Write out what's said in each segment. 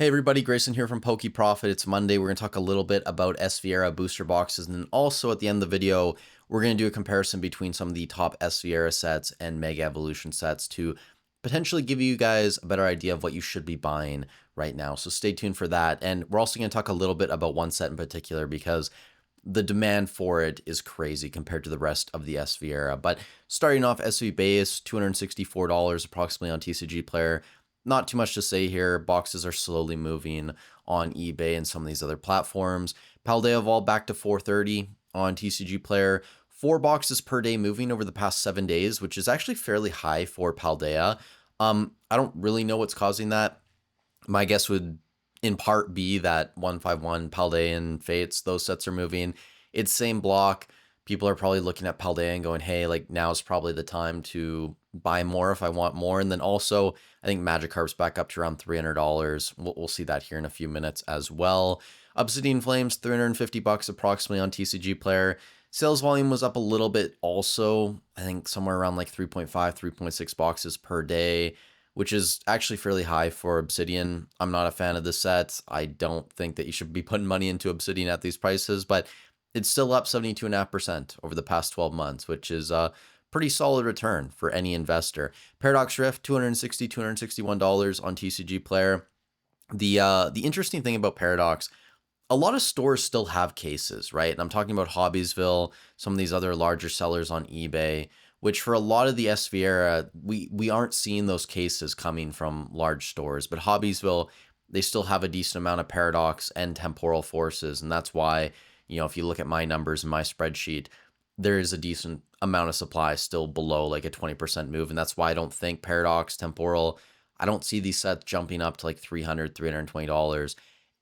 Hey everybody, Grayson here from PokeProfit. It's Monday. We're going to talk a little bit about Sviera booster boxes, and then also at the end of the video, we're going to do a comparison between some of the top Sviera sets and Mega Evolution sets to potentially give you guys a better idea of what you should be buying right now. So stay tuned for that. And we're also going to talk a little bit about one set in particular because the demand for it is crazy compared to the rest of the Sviera. But starting off, SV base, $264 approximately on TCG Player. Not too much to say here. Boxes are slowly moving on eBay and some of these other platforms. Paldie Evolved back to 430 on TCG Player. 4 boxes per day moving over the past 7 days, which is actually fairly high for Paldea. I don't really know what's causing that. My guess would in part be that 151 Paldea and Fates, those sets are moving. It's same block. People are probably looking at Paldea and going, hey, like now's probably the time to buy more if I want more. And then also, I think Magikarp's back up to around $300. We'll see that here in a few minutes as well. Obsidian Flames, $350 approximately on TCG Player. Sales volume was up a little bit also. I think somewhere around like 3.5, 3.6 boxes per day, which is actually fairly high for Obsidian. I'm not a fan of the set. I don't think that you should be putting money into Obsidian at these prices, but it's still up 72.5% over the past 12 months, which is a pretty solid return for any investor. Paradox Rift, $260, $261 on TCG Player. The interesting thing about Paradox, a lot of stores still have cases, right? And I'm talking about Hobbiesville, some of these other larger sellers on eBay, which for a lot of the Sviera, we aren't seeing those cases coming from large stores. But Hobbiesville, they still have a decent amount of Paradox and Temporal forces, and that's why, if you look at my numbers in my spreadsheet, there is a decent amount of supply still below like a 20% move. And that's why I don't think Paradox, Temporal, I don't see these sets jumping up to like $300, $320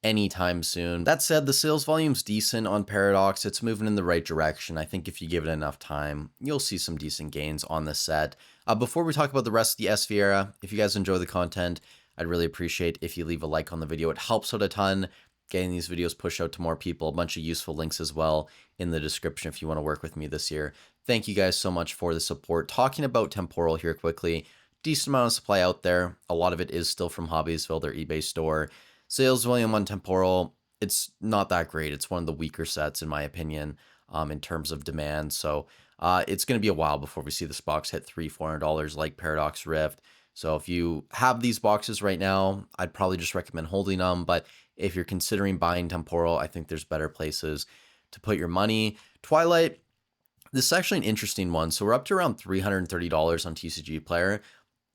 anytime soon. That said, the sales volume's decent on Paradox. It's moving in the right direction. I think if you give it enough time, you'll see some decent gains on this set. Before we talk about the rest of the Sviera, if you guys enjoy the content, I'd really appreciate if you leave a like on the video. It helps out a ton. Getting these videos pushed out to more people, a bunch of useful links as well in the description if you want to work with me this year. Thank you guys so much for the support. Talking about Temporal here quickly, decent amount of supply out there. A lot of it is still from Hobbiesville, their eBay store. Sales volume on Temporal, it's not that great. It's one of the weaker sets in my opinion in terms of demand. So it's going to be a while before we see this box hit $300-$400 like Paradox Rift. So if you have these boxes right now, I'd probably just recommend holding them. But if you're considering buying Temporal, I think there's better places to put your money. Twilight, this is actually an interesting one. So we're up to around $330 on TCG Player.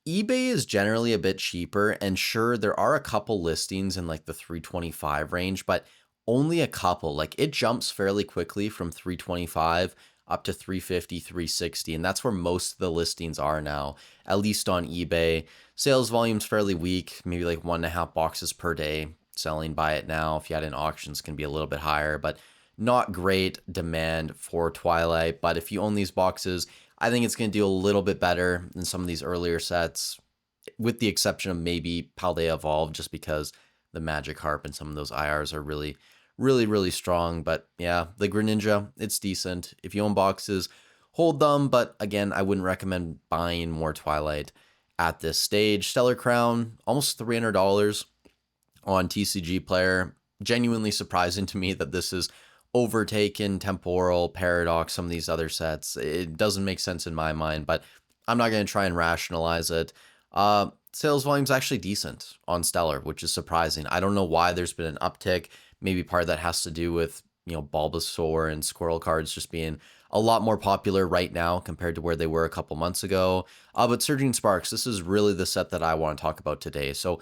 eBay is generally a bit cheaper, and sure, there are a couple listings in like the 325 range, but only a couple. Like it jumps fairly quickly from 325 up to 350, 360, and that's where most of the listings are now, at least on eBay. Sales volume's fairly weak, maybe like 1.5 boxes per day selling by it now. If you had an auctions, can be a little bit higher, but not great demand for Twilight. But if you own these boxes, I think it's going to do a little bit better than some of these earlier sets, with the exception of maybe Paldea Evolved, just because the Magikarp and some of those IRs are really, really, really strong. But yeah, the Greninja, it's decent. If you own boxes, hold them. But again, I wouldn't recommend buying more Twilight at this stage. Stellar Crown, almost $300 on TCG Player. Genuinely surprising to me that this is overtaken Temporal, Paradox, some of these other sets. It doesn't make sense in my mind, but I'm not going to try and rationalize it. Sales volume's actually decent on Stellar, which is surprising. I don't know why there's been an uptick. Maybe part of that has to do with, Bulbasaur and Squirrel cards just being a lot more popular right now compared to where they were a couple months ago. But Surging Sparks, this is really the set that I want to talk about today. So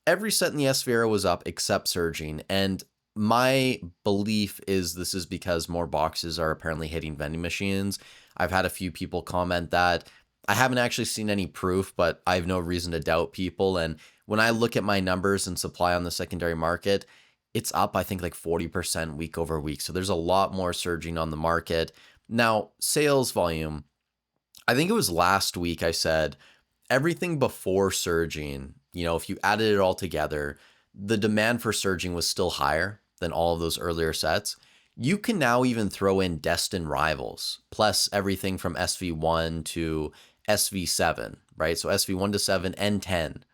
every set in the Sviera was up except Surging, and my belief is this is because more boxes are apparently hitting vending machines. I've had a few people comment that. I haven't actually seen any proof, but I have no reason to doubt people. And when I look at my numbers and supply on the secondary market, it's up, I think, like 40% week over week. So there's a lot more surging on the market. Now, sales volume, I think it was last week I said everything before surging, if you added it all together, the demand for surging was still higher than all of those earlier sets. You can now even throw in Destined rivals, plus everything from SV1 to SV7, right? So SV1 to 7 and 10.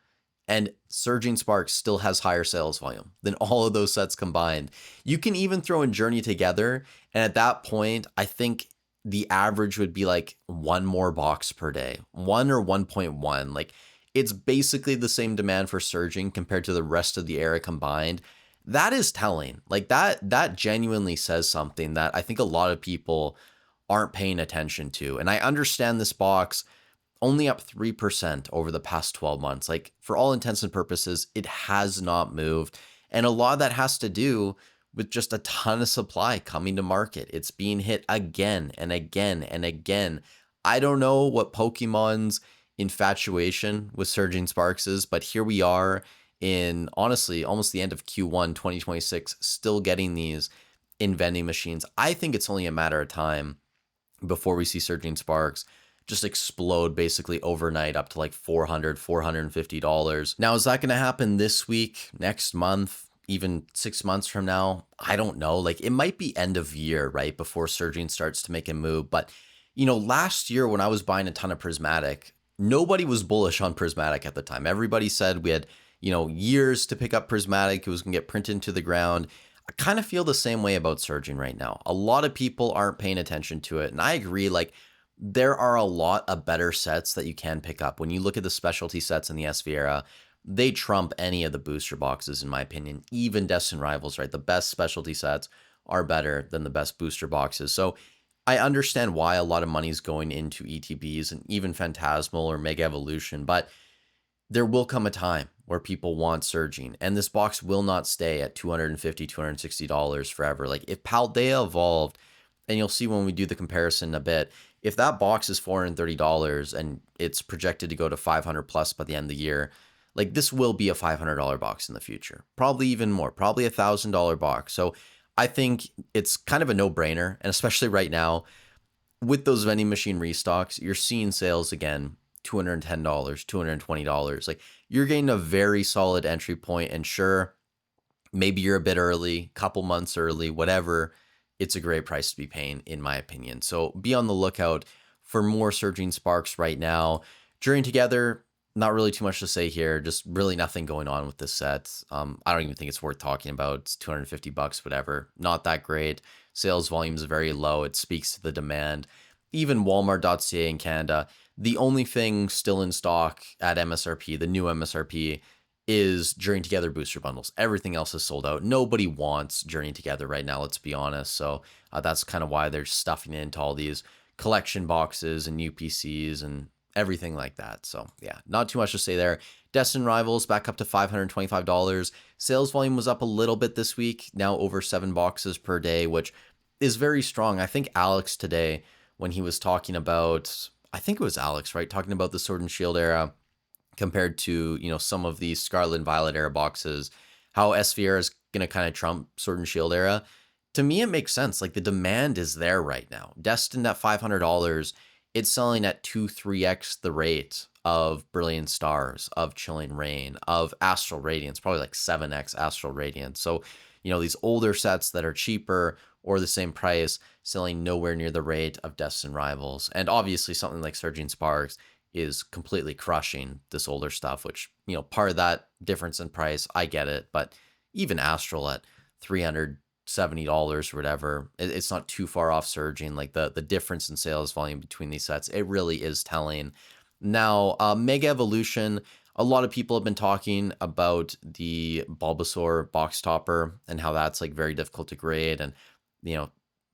And Surging Sparks still has higher sales volume than all of those sets combined. You can even throw in Journey together, and at that point, I think the average would be like one more box per day, 1 or 1.1. Like, it's basically the same demand for Surging compared to the rest of the era combined. That is telling. Like, that genuinely says something that I think a lot of people aren't paying attention to. And I understand this box only up 3% over the past 12 months. Like, for all intents and purposes, it has not moved. And a lot of that has to do with just a ton of supply coming to market. It's being hit again and again and again. I don't know what Pokemon's infatuation with Surging Sparks is, but here we are in, honestly, almost the end of Q1 2026, still getting these in vending machines. I think it's only a matter of time before we see Surging Sparks just explode basically overnight up to like $450. Now, is that going to happen this week, next month, even 6 months from now? I don't know. Like, it might be end of year, right, before Surging starts to make a move. But, last year when I was buying a ton of Prismatic, nobody was bullish on Prismatic at the time. Everybody said we had, years to pick up Prismatic. It was going to get printed into the ground. I kind of feel the same way about Surging right now. A lot of people aren't paying attention to it. And I agree, like, there are a lot of better sets that you can pick up. When you look at the specialty sets in the SV era, they trump any of the booster boxes, in my opinion. Even Destined Rivals, right? The best specialty sets are better than the best booster boxes. So I understand why a lot of money is going into ETBs and even Phantasmal or Mega Evolution, but there will come a time where people want Surging, and this box will not stay at $250, $260 forever. Like, if Paldea evolved, and you'll see when we do the comparison a bit, if that box is $430 and it's projected to go to 500 plus by the end of the year, like, this will be a $500 box in the future, probably even more, probably $1,000 box. So I think it's kind of a no-brainer, and especially right now with those vending machine restocks, you're seeing sales again, $210, $220. Like, you're getting a very solid entry point, and sure, maybe you're a bit early, couple months early, whatever. It's a great price to be paying, in my opinion. So be on the lookout for more Surging Sparks right now. Journey Together, not really too much to say here. Just really nothing going on with this set. I don't even think it's worth talking about. It's $250, whatever. Not that great. Sales volume is very low. It speaks to the demand. Even Walmart.ca in Canada, the only thing still in stock at MSRP, the new MSRP, is Journey Together booster bundles. Everything else is sold out. Nobody wants Journey Together right now, let's be honest. So that's kind of why they're stuffing it into all these collection boxes and UPCs and everything like that. So yeah, not too much to say there. Destined Rivals back up to $525. Sales volume was up a little bit this week, now over 7 boxes per day, which is very strong. I think Alex today, when he was talking about, I think it was Alex, right? Talking about the Sword and Shield era, compared to, some of these Scarlet and Violet era boxes, how SV era is going to kind of trump Sword and Shield era. To me, it makes sense. Like, the demand is there right now. Destined at $500, it's selling at 2-3x the rate of Brilliant Stars, of Chilling Reign, of Astral Radiance, probably like 7x Astral Radiance. So, these older sets that are cheaper or the same price, selling nowhere near the rate of Destined Rivals. And obviously something like Surging Sparks is completely crushing this older stuff, which, part of that difference in price, I get it. But even Astral at $370 or whatever, it's not too far off Surging. Like, the difference in sales volume between these sets, it really is telling. Now, Mega Evolution, a lot of people have been talking about the Bulbasaur box topper and how that's like very difficult to grade, and,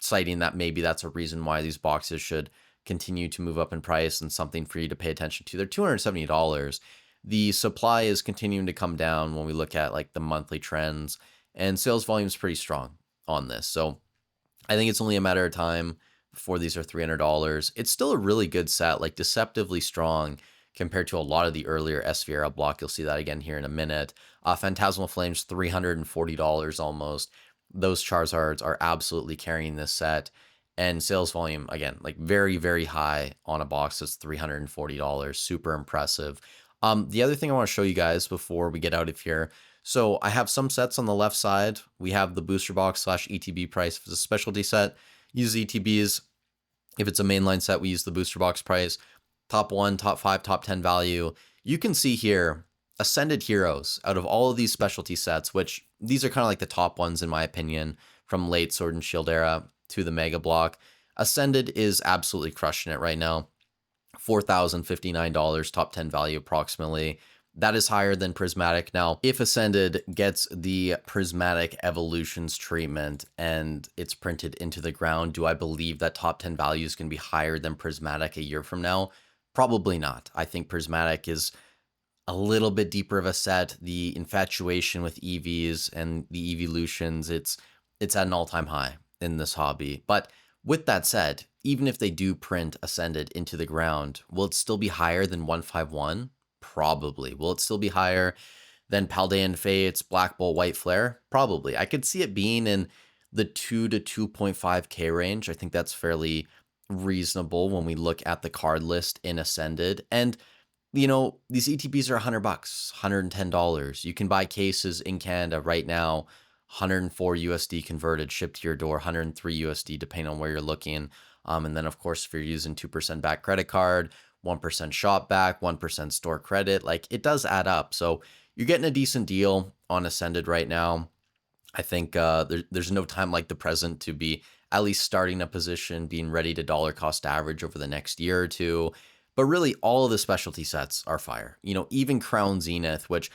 citing that maybe that's a reason why these boxes should continue to move up in price and something for you to pay attention to. They're $270. The supply is continuing to come down when we look at like the monthly trends, and sales volume is pretty strong on this. So I think it's only a matter of time before these are $300. It's still a really good set, like deceptively strong compared to a lot of the earlier SV era block. You'll see that again here in a minute. Phantasmal Flames, $340 almost. Those Charizards are absolutely carrying this set. And sales volume, again, like very, very high on a box that's $340. Super impressive. The other thing I want to show you guys before we get out of here. So I have some sets on the left side. We have the booster box / ETB price. If it's a specialty set, use ETBs. If it's a mainline set, we use the booster box price. Top 1, top 5, top 10 value. You can see here Ascended Heroes, out of all of these specialty sets, which these are kind of like the top ones in my opinion, from late Sword and Shield era to the Mega Block, Ascended is absolutely crushing it right now. $4,059, top 10 value approximately. That is higher than Prismatic. Now, if Ascended gets the Prismatic Evolutions treatment and it's printed into the ground, do I believe that top 10 value is going to be higher than Prismatic a year from now? Probably not. I think Prismatic is a little bit deeper of a set. The infatuation with EVs and the evolutions, it's at an all-time high in this hobby. But with that said, even if they do print Ascended into the ground, will it still be higher than 151? Probably. Will it still be higher than Paldean Fates, Black Bolt, White Flare? Probably. I could see it being in the 2 to 2.5k range. I think that's fairly reasonable when we look at the card list in Ascended. And these ETBs are $100, $110. You can buy cases in Canada right now, 104 USD converted, shipped to your door, 103 USD depending on where you're looking. And then of course, if you're using 2% back credit card, 1% shop back, 1% store credit, like it does add up. So you're getting a decent deal on Ascended right now. I think there's no time like the present to be at least starting a position, being ready to dollar cost average over the next year or two. But really, all of the specialty sets are fire. Even Crown Zenith, which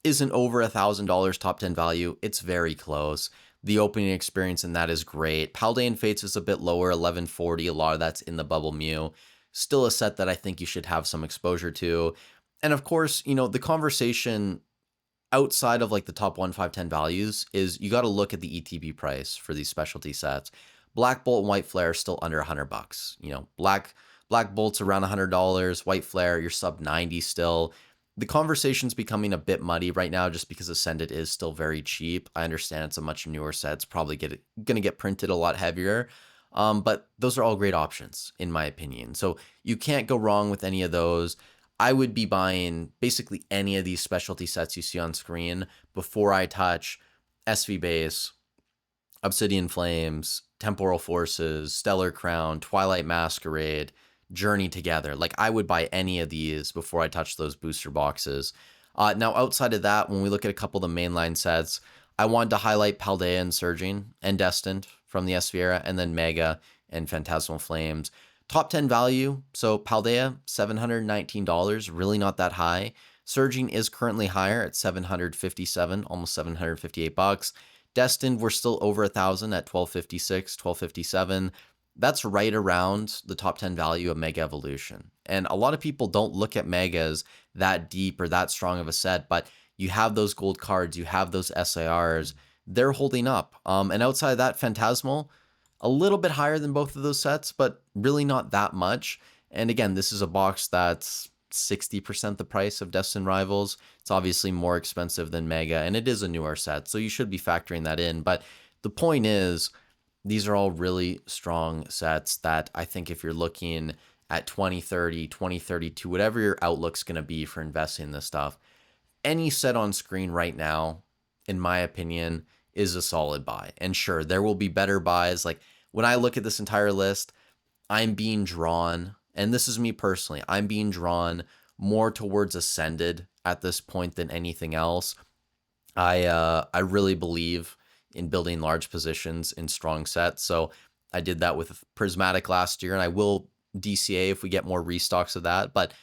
isn't over $1,000 top 10 value, it's very close. The opening experience in that is great. Paldean Fates is a bit lower, 1140. A lot of that's in the Bubble Mew. Still a set that I think you should have some exposure to. And of course, the conversation outside of like the top 1, 5, 10 values is you got to look at the ETB price for these specialty sets. Black Bolt and White Flare are still under $100. Black Bolt's around $100. White Flare, you're sub 90 still. The conversation's becoming a bit muddy right now just because Ascended is still very cheap. I understand it's a much newer set. It's probably going to get printed a lot heavier. But those are all great options, in my opinion. So you can't go wrong with any of those. I would be buying basically any of these specialty sets you see on screen before I touch SV Base, Obsidian Flames, Temporal Forces, Stellar Crown, Twilight Masquerade, Journey Together. Like I would buy any of these before I touch those booster boxes. Now, outside of that, when we look at a couple of the mainline sets, I wanted to highlight Paldea and Surging and Destined from the SV era, and then Mega and Phantasmal Flames. Top 10 value, so Paldea, $719, really not that high. Surging is currently higher at $757, almost $758. Destined, we're still over 1,000 at 1256, 1257. That's right around the top 10 value of Mega Evolution. And a lot of people don't look at Megas that deep or that strong of a set, but you have those gold cards, you have those SIRs, they're holding up. And outside of that, Phantasmal, a little bit higher than both of those sets, but really not that much. And again, this is a box that's 60% the price of Destined Rivals. It's obviously more expensive than Mega, and it is a newer set, so you should be factoring that in. But the point is, these are all really strong sets that I think if you're looking at 2030, 2032, whatever your outlook's going to be for investing in this stuff, any set on screen right now, in my opinion, is a solid buy. And sure, there will be better buys. Like when I look at this entire list, I'm being drawn, and this is me personally, I'm being drawn more towards Ascended at this point than anything else. I really believe in building large positions in strong sets. So I did that with Prismatic last year, and I will DCA if we get more restocks of that. But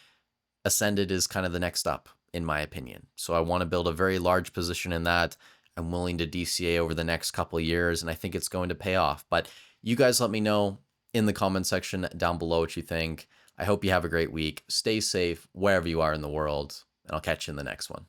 Ascended is kind of the next up, in my opinion. So I want to build a very large position in that. I'm willing to DCA over the next couple of years, and I think it's going to pay off. But you guys let me know in the comment section down below what you think. I hope you have a great week. Stay safe wherever you are in the world, and I'll catch you in the next one.